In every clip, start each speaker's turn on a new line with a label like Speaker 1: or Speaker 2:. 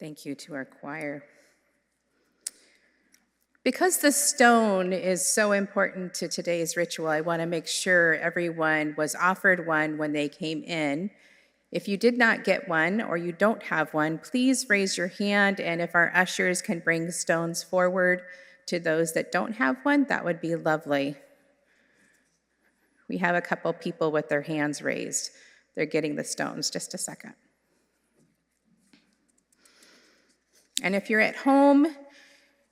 Speaker 1: Thank you to our choir. Because the stone is so important to today's ritual, I want to make sure everyone was offered one when they came in. If you did not get one or you don't have one, please raise your hand, and if our ushers can bring stones forward to those that don't have one, that would be lovely. We have a couple people with their hands raised. They're getting the stones. Just a second. And if you're at home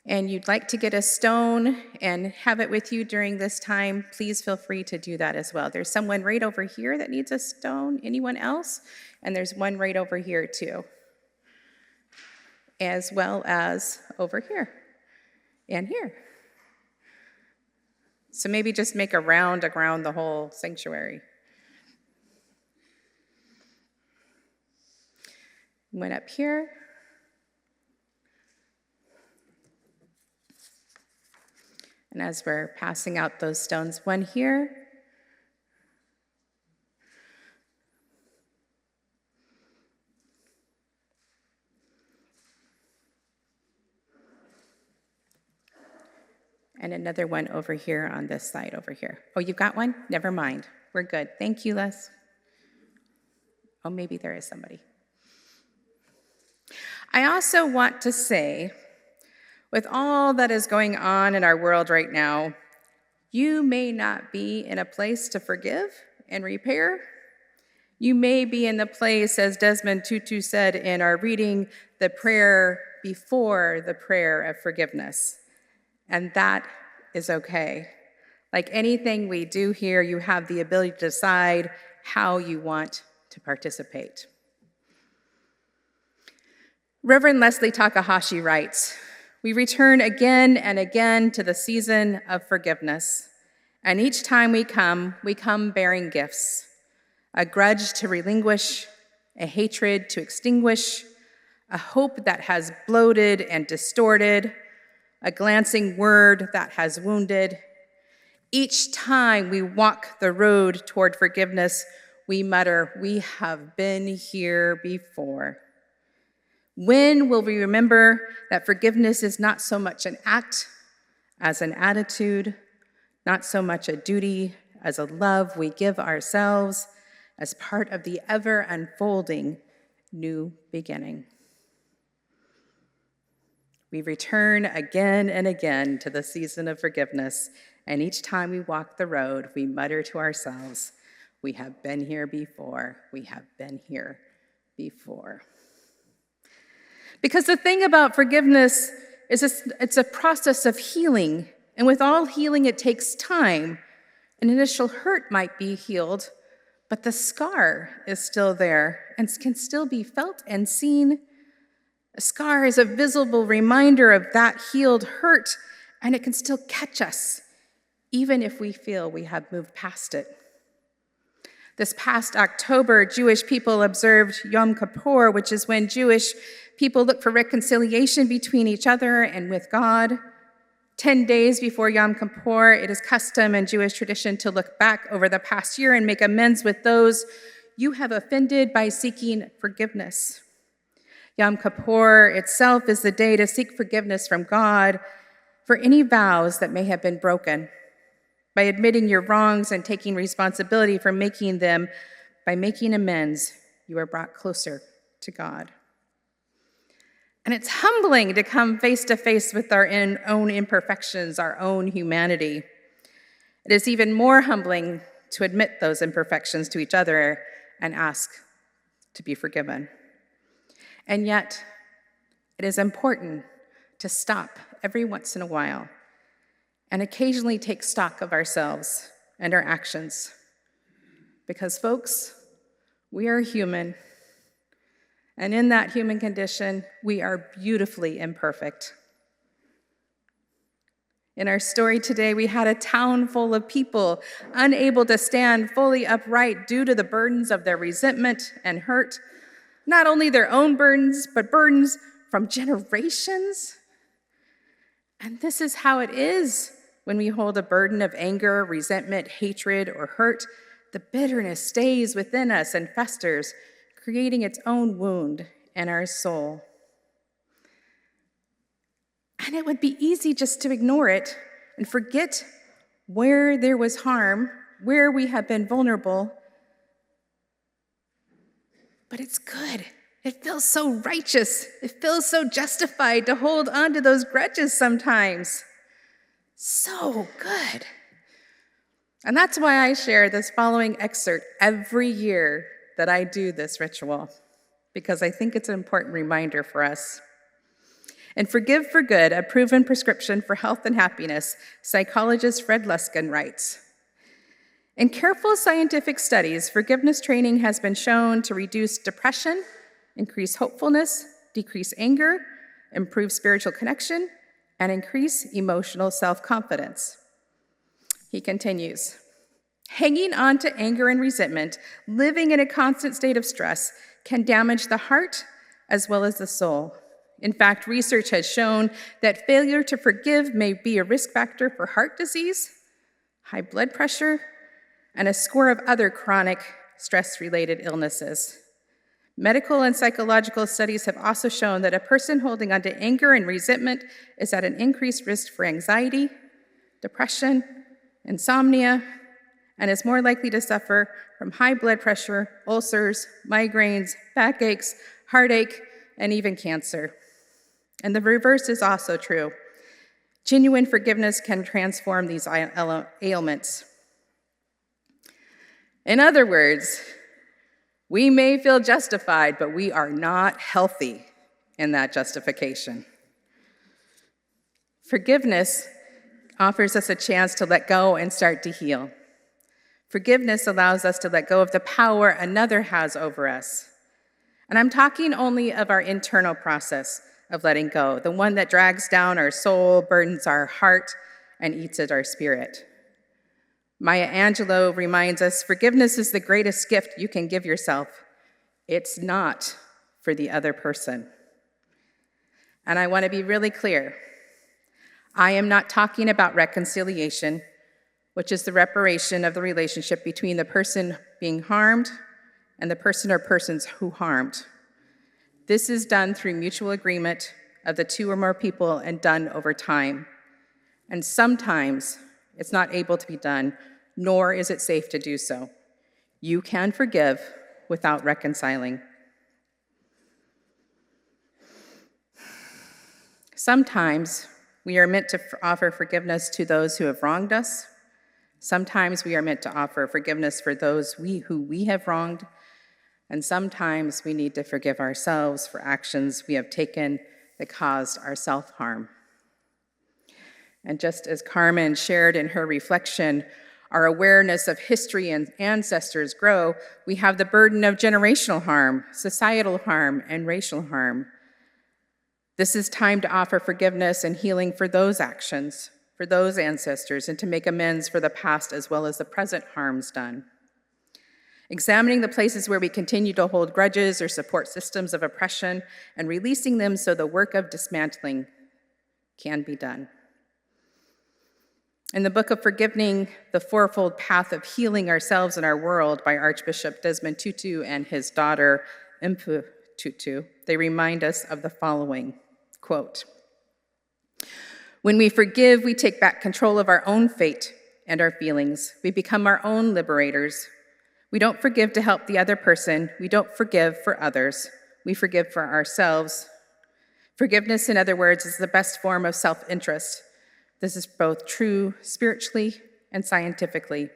Speaker 1: and you'd like to get a stone and have it with you during this time, please feel free to do that as well. There's someone right over here that needs a stone. Anyone else? And there's one right over here too, as well as over here and here. So maybe just make a round around the whole sanctuary. One up here. And as we're passing out those stones, one here. And another one over here on this side over here. Oh, you've got one? Never mind. We're good. Thank you, Les. Oh, maybe there is somebody. I also want to say, with all that is going on in our world right now, you may not be in a place to forgive and repair. You may be in the place, as Desmond Tutu said in our reading, the prayer before the prayer of forgiveness. And that is okay. Like anything we do here, you have the ability to decide how you want to participate. Reverend Leslie Takahashi writes, "We return again and again to the season of forgiveness. And each time we come bearing gifts, a grudge to relinquish, a hatred to extinguish, a hope that has bloated and distorted, a glancing word that has wounded. Each time we walk the road toward forgiveness, we mutter, 'We have been here before.' When will we remember that forgiveness is not so much an act as an attitude, not so much a duty as a love we give ourselves as part of the ever unfolding new beginning?" We return again and again to the season of forgiveness, and each time we walk the road, we mutter to ourselves, "We have been here before, we have been here before." Because the thing about forgiveness is it's a process of healing, and with all healing, it takes time. An initial hurt might be healed, but the scar is still there and can still be felt and seen. A scar is a visible reminder of that healed hurt, and it can still catch us, even if we feel we have moved past it. This past October, Jewish people observed Yom Kippur, which is when Jewish people look for reconciliation between each other and with God. 10 days before Yom Kippur, it is custom in Jewish tradition to look back over the past year and make amends with those you have offended by seeking forgiveness. Yom Kippur itself is the day to seek forgiveness from God for any vows that may have been broken. By admitting your wrongs and taking responsibility for making them, by making amends, you are brought closer to God. And it's humbling to come face to face with our own imperfections, our own humanity. It is even more humbling to admit those imperfections to each other and ask to be forgiven. And yet, it is important to stop every once in a while and occasionally take stock of ourselves and our actions. Because, folks, we are human, and in that human condition, we are beautifully imperfect. In our story today, we had a town full of people unable to stand fully upright due to the burdens of their resentment and hurt. Not only their own burdens, but burdens from generations. And this is how it is when we hold a burden of anger, resentment, hatred, or hurt. The bitterness stays within us and festers, creating its own wound in our soul. And it would be easy just to ignore it and forget where there was harm, where we have been vulnerable. But it's good. It feels so righteous. It feels so justified to hold on to those grudges sometimes. So good. And that's why I share this following excerpt every year that I do this ritual, because I think it's an important reminder for us. In Forgive for Good, a proven prescription for health and happiness, psychologist Fred Luskin writes, in careful scientific studies, forgiveness training has been shown to reduce depression, increase hopefulness, decrease anger, improve spiritual connection, and increase emotional self-confidence. He continues, hanging on to anger and resentment, living in a constant state of stress, can damage the heart as well as the soul. In fact, research has shown that failure to forgive may be a risk factor for heart disease, high blood pressure, and a score of other chronic stress-related illnesses. Medical and psychological studies have also shown that a person holding on to anger and resentment is at an increased risk for anxiety, depression, insomnia, and is more likely to suffer from high blood pressure, ulcers, migraines, backaches, heartache, and even cancer. And the reverse is also true. Genuine forgiveness can transform these ailments. In other words, we may feel justified, but we are not healthy in that justification. Forgiveness offers us a chance to let go and start to heal. Forgiveness allows us to let go of the power another has over us. And I'm talking only of our internal process of letting go, the one that drags down our soul, burdens our heart, and eats at our spirit. Maya Angelou reminds us, forgiveness is the greatest gift you can give yourself. It's not for the other person. And I want to be really clear. I am not talking about reconciliation, which is the reparation of the relationship between the person being harmed and the person or persons who harmed. This is done through mutual agreement of the two or more people and done over time. And sometimes it's not able to be done, nor is it safe to do so. You can forgive without reconciling. Sometimes we are meant to offer forgiveness to those who have wronged us. Sometimes we are meant to offer forgiveness for those who we have wronged. And sometimes we need to forgive ourselves for actions we have taken that caused our self-harm. And just as Carmen shared in her reflection, our awareness of history and ancestors grow, we have the burden of generational harm, societal harm, and racial harm. This is time to offer forgiveness and healing for those actions, for those ancestors, and to make amends for the past as well as the present harms done. Examining the places where we continue to hold grudges or support systems of oppression and releasing them so the work of dismantling can be done. In the book of Forgiving, The Fourfold Path of Healing Ourselves and Our World by Archbishop Desmond Tutu and his daughter, Mpu Tutu, they remind us of the following, quote, when we forgive, we take back control of our own fate and our feelings. We become our own liberators. We don't forgive to help the other person. We don't forgive for others. We forgive for ourselves. Forgiveness, in other words, is the best form of self-interest. This is both true spiritually and scientifically.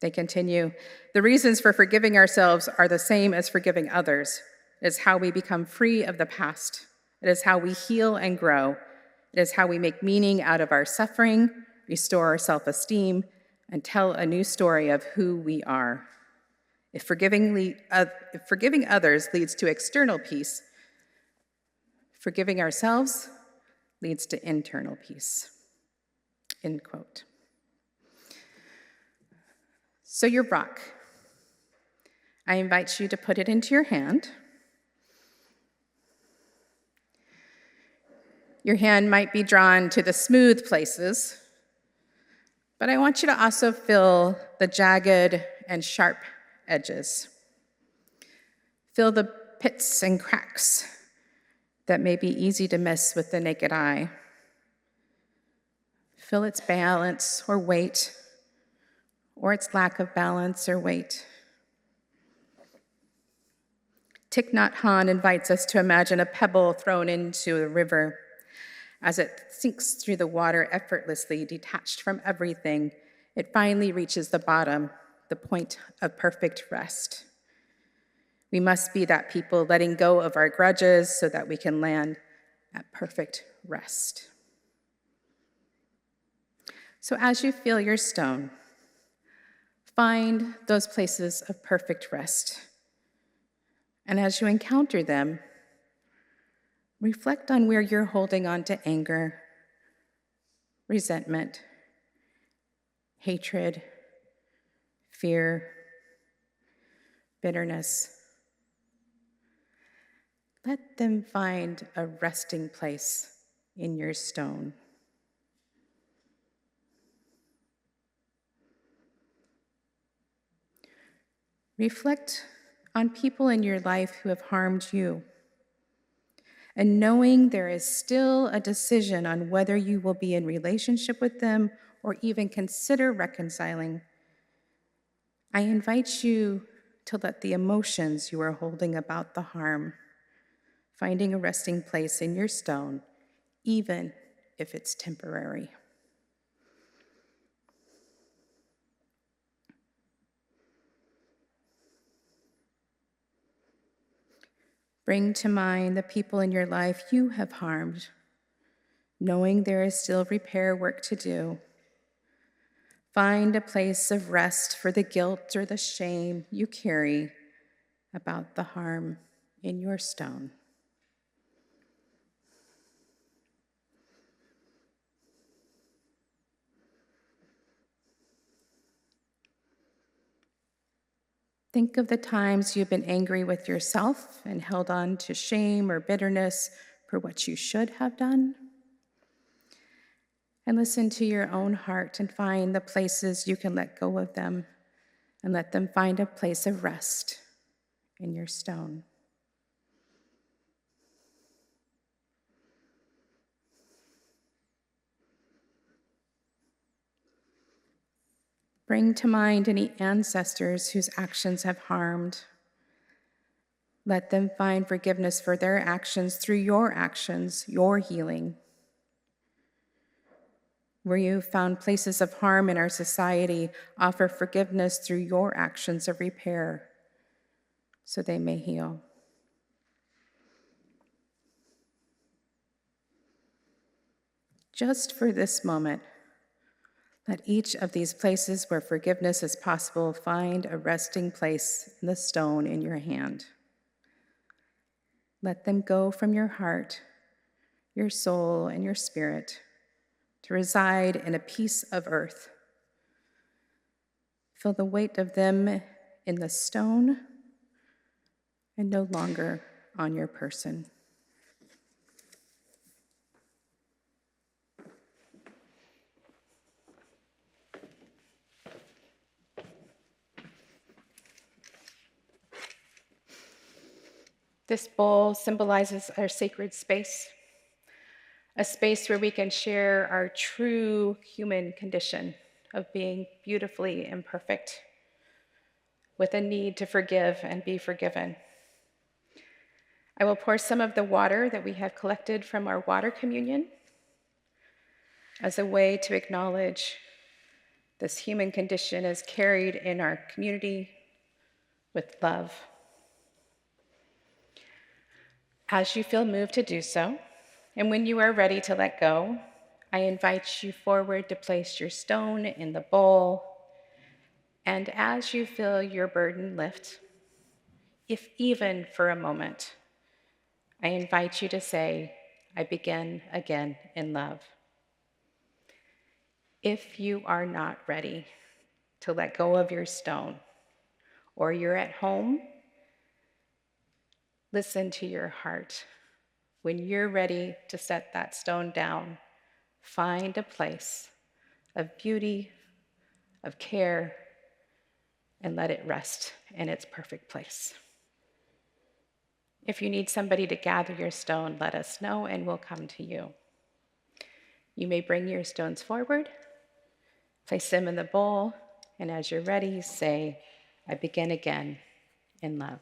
Speaker 1: They continue, the reasons for forgiving ourselves are the same as forgiving others. It is how we become free of the past. It is how we heal and grow. It is how we make meaning out of our suffering, restore our self-esteem, and tell a new story of who we are. If forgiving others leads to external peace, forgiving ourselves leads to internal peace. End quote. So your rock, I invite you to put it into your hand. Your hand might be drawn to the smooth places, but I want you to also feel the jagged and sharp edges. Feel the pits and cracks. that may be easy to miss with the naked eye. Feel its balance or weight, or its lack of balance or weight. Thich Nhat Hanh invites us to imagine a pebble thrown into a river. As it sinks through the water effortlessly, detached from everything, it finally reaches the bottom, the point of perfect rest. We must be that people letting go of our grudges so that we can land at perfect rest. So as you feel your stone, find those places of perfect rest. And as you encounter them, reflect on where you're holding on to anger, resentment, hatred, fear, bitterness. Let them find a resting place in your stone. Reflect on people in your life who have harmed you, and knowing there is still a decision on whether you will be in relationship with them or even consider reconciling, I invite you to let the emotions you are holding about the harm finding a resting place in your stone, even if it's temporary. Bring to mind the people in your life you have harmed, knowing there is still repair work to do. Find a place of rest for the guilt or the shame you carry about the harm in your stone. Think of the times you've been angry with yourself and held on to shame or bitterness for what you should have done. And listen to your own heart and find the places you can let go of them and let them find a place of rest in your stone. Bring to mind any ancestors whose actions have harmed. Let them find forgiveness for their actions through your actions, your healing. Where you found places of harm in our society, offer forgiveness through your actions of repair so they may heal. Just for this moment, let each of these places where forgiveness is possible find a resting place in the stone in your hand. Let them go from your heart, your soul, and your spirit to reside in a piece of earth. Feel the weight of them in the stone and no longer on your person. This bowl symbolizes our sacred space, a space where we can share our true human condition of being beautifully imperfect, with a need to forgive and be forgiven. I will pour some of the water that we have collected from our water communion as a way to acknowledge this human condition is carried in our community with love. As you feel moved to do so, and when you are ready to let go, I invite you forward to place your stone in the bowl. And as you feel your burden lift, if even for a moment, I invite you to say, I begin again in love. If you are not ready to let go of your stone, or you're at home, listen to your heart. When you're ready to set that stone down, find a place of beauty, of care, and let it rest in its perfect place. If you need somebody to gather your stone, let us know and we'll come to you. You may bring your stones forward, place them in the bowl, and as you're ready, say, I begin again in love.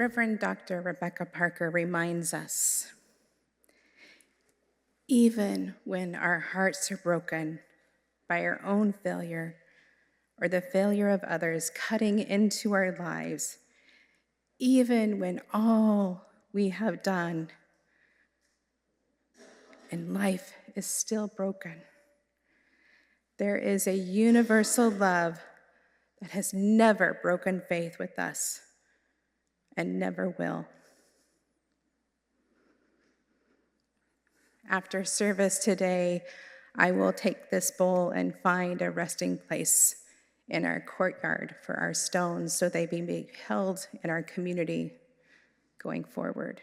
Speaker 1: Reverend Dr. Rebecca Parker reminds us, even when our hearts are broken by our own failure or the failure of others cutting into our lives, even when all we have done and life is still broken, there is a universal love that has never broken faith with us and never will. After service today, I will take this bowl and find a resting place in our courtyard for our stones so they may be held in our community going forward.